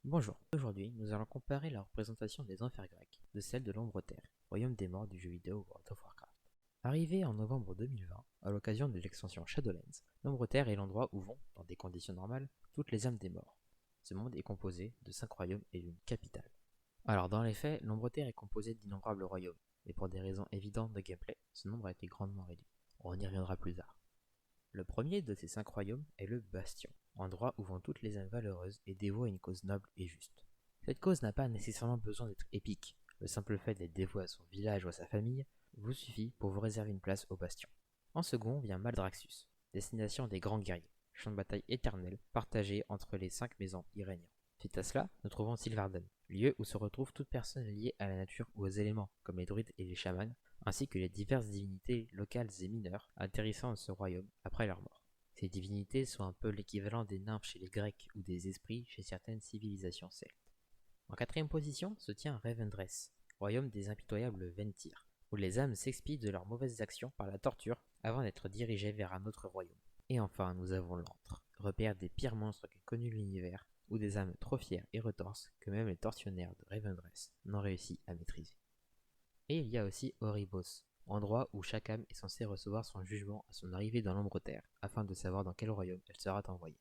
Bonjour, aujourd'hui nous allons comparer la représentation des enfers grecs de celle de l'Ombre-Terre, royaume des morts du jeu vidéo World of Warcraft. Arrivé en novembre 2020, à l'occasion de l'extension Shadowlands, l'Ombre-Terre est l'endroit où vont, dans des conditions normales, toutes les âmes des morts. Ce monde est composé de 5 royaumes et d'une capitale. Alors dans les faits, l'Ombre-Terre est composée d'innombrables royaumes, et pour des raisons évidentes de gameplay, ce nombre a été grandement réduit. On y reviendra plus tard. Le premier de ces 5 royaumes est le Bastion, endroit où vont toutes les âmes valeureuses et dévouées à une cause noble et juste. Cette cause n'a pas nécessairement besoin d'être épique, le simple fait d'être dévoué à son village ou à sa famille vous suffit pour vous réserver une place au Bastion. En second vient Maldraxxus, destination des grands guerriers, champ de bataille éternel partagé entre les 5 maisons irréniens. Suite à cela, nous trouvons Sylvarden, lieu où se retrouvent toutes personnes liées à la nature ou aux éléments, comme les druides et les chamans, ainsi que les diverses divinités locales et mineures atterrissant dans ce royaume après leur mort. Ces divinités sont un peu l'équivalent des nymphes chez les Grecs ou des esprits chez certaines civilisations celtes. En quatrième position se tient Revendreth, royaume des impitoyables Ventir, où les âmes s'expient de leurs mauvaises actions par la torture avant d'être dirigées vers un autre royaume. Et enfin, nous avons l'Antre, repère des pires monstres qu'a connu l'univers, où des âmes trop fières et retorses que même les tortionnaires de Revendreth n'ont réussi à maîtriser. Et il y a aussi Oribos, endroit où chaque âme est censée recevoir son jugement à son arrivée dans l'Ombre-Terre, afin de savoir dans quel royaume elle sera envoyée.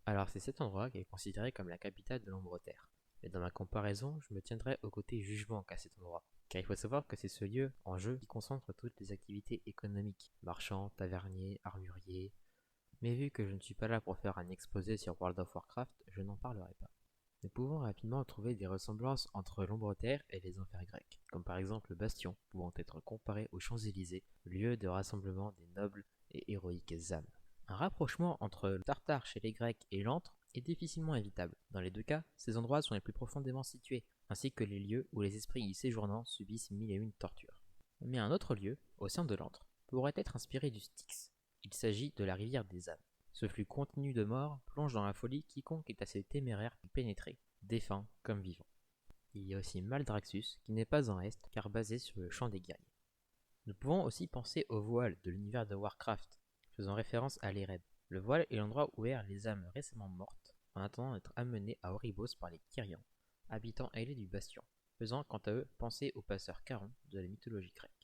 Alors c'est cet endroit qui est considéré comme la capitale de l'Ombre-Terre. Mais dans ma comparaison, je me tiendrai au côté jugement qu'à cet endroit, car il faut savoir que c'est ce lieu en jeu qui concentre toutes les activités économiques, marchands, taverniers, armuriers. Mais vu que je ne suis pas là pour faire un exposé sur World of Warcraft, je n'en parlerai pas. Nous pouvons rapidement trouver des ressemblances entre l'Ombre-Terre et les enfers grecs, comme par exemple le Bastion pouvant être comparé aux Champs-Élysées, lieu de rassemblement des nobles et héroïques âmes. Un rapprochement entre le Tartare chez les Grecs et l'Antre est difficilement évitable. Dans les deux cas, ces endroits sont les plus profondément situés, ainsi que les lieux où les esprits y séjournant subissent mille et une tortures. Mais un autre lieu, au sein de l'Antre, pourrait être inspiré du Styx. Il s'agit de la rivière des âmes. Ce flux continu de mort plonge dans la folie quiconque est assez téméraire pour pénétrer, défunt comme vivant. Il y a aussi Maldraxxus, qui n'est pas en Est, car basé sur le champ des guerriers. Nous pouvons aussi penser au voile de l'univers de Warcraft, faisant référence à l'Ered. Le voile est l'endroit où errent les âmes récemment mortes, en attendant d'être amenées à Oribos par les Kyrians, habitants ailés du Bastion, faisant quant à eux penser aux passeurs Charons de la mythologie grecque.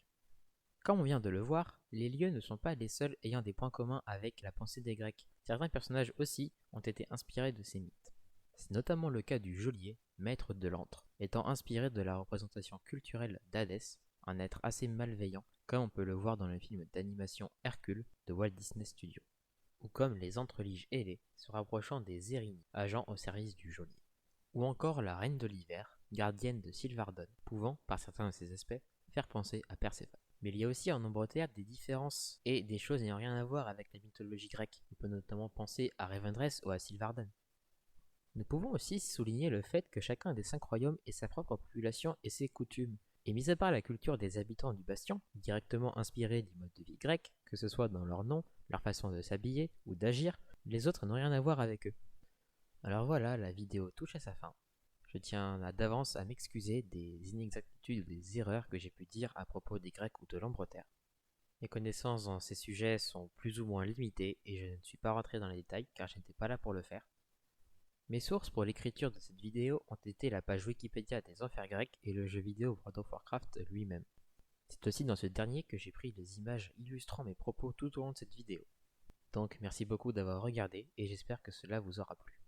Comme on vient de le voir, les lieux ne sont pas les seuls ayant des points communs avec la pensée des Grecs. Certains personnages aussi ont été inspirés de ces mythes. C'est notamment le cas du geôlier, maître de l'antre, étant inspiré de la représentation culturelle d'Hadès, un être assez malveillant, comme on peut le voir dans le film d'animation Hercule de Walt Disney Studios, ou comme les entreliges ailés se rapprochant des Érini, agents au service du geôlier, ou encore la reine de l'hiver, gardienne de Sylvarden, pouvant, par certains de ses aspects, faire penser à Perséphone. Mais il y a aussi en Ombre-Terre des différences et des choses n'ayant rien à voir avec la mythologie grecque. On peut notamment penser à Revendreth ou à Sylvarden. Nous pouvons aussi souligner le fait que chacun des 5 royaumes ait sa propre population et ses coutumes. Et mis à part la culture des habitants du Bastion, directement inspirée du mode de vie grec, que ce soit dans leur nom, leur façon de s'habiller ou d'agir, les autres n'ont rien à voir avec eux. Alors voilà, la vidéo touche à sa fin. Je tiens d'avance à m'excuser des inexactitudes ou des erreurs que j'ai pu dire à propos des Grecs ou de l'Ombre-Terre. Mes connaissances dans ces sujets sont plus ou moins limitées et je ne suis pas rentré dans les détails car je n'étais pas là pour le faire. Mes sources pour l'écriture de cette vidéo ont été la page Wikipédia des enfers grecs et le jeu vidéo World of Warcraft lui-même. C'est aussi dans ce dernier que j'ai pris les images illustrant mes propos tout au long de cette vidéo. Donc merci beaucoup d'avoir regardé et j'espère que cela vous aura plu.